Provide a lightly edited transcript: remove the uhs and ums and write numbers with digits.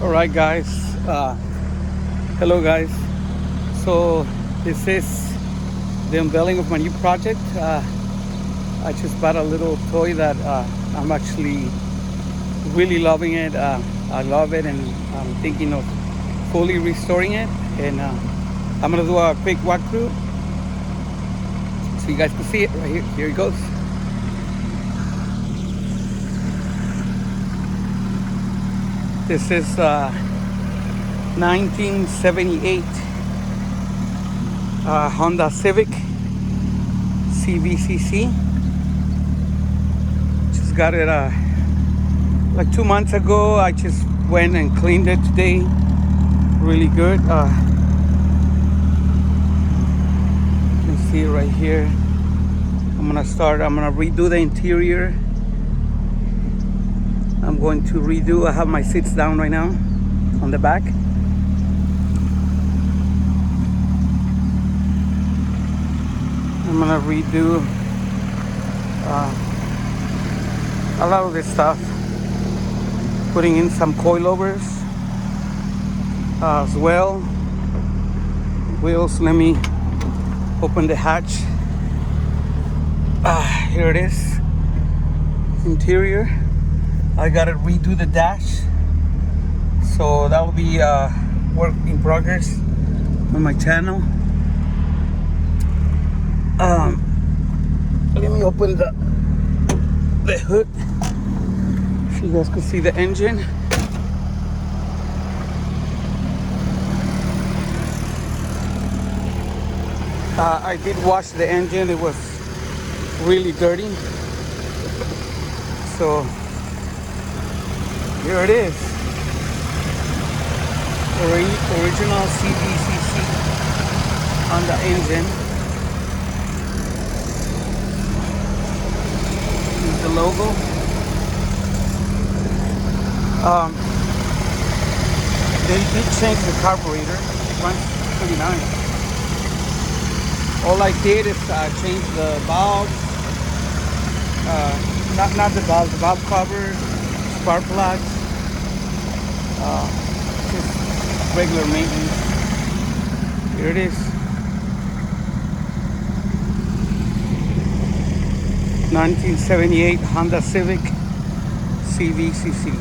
All right, guys. Hello, guys. So this is the unveiling of my new project. I just bought a little toy that I'm actually really loving it. I love it, and I'm thinking of fully restoring it. And I'm gonna do a quick walkthrough so you guys can see it right here. Here it goes. This is 1978 Honda Civic CVCC. Just got it like 2 months ago. I just went and cleaned it today. Really good. You can see it right here. I'm gonna redo the interior. I'm going to redo. I have my seats down right now on the back. I'm gonna redo a lot of this stuff, putting in some coilovers as well. Wheels. Let me open the hatch. Here it is. Interior. I gotta redo the dash, so that will be work in progress on my channel. Let me open the hood so you guys can see the engine. I did wash the engine. It was really dirty, so here it is. Original CVCC on the engine. Here's the logo. They did change the carburetor. It runs pretty nice. All I did is change the valves. Not the valves, the valve covers, spark plugs. Just regular maintenance. Here it is. 1978 Honda Civic CVCC.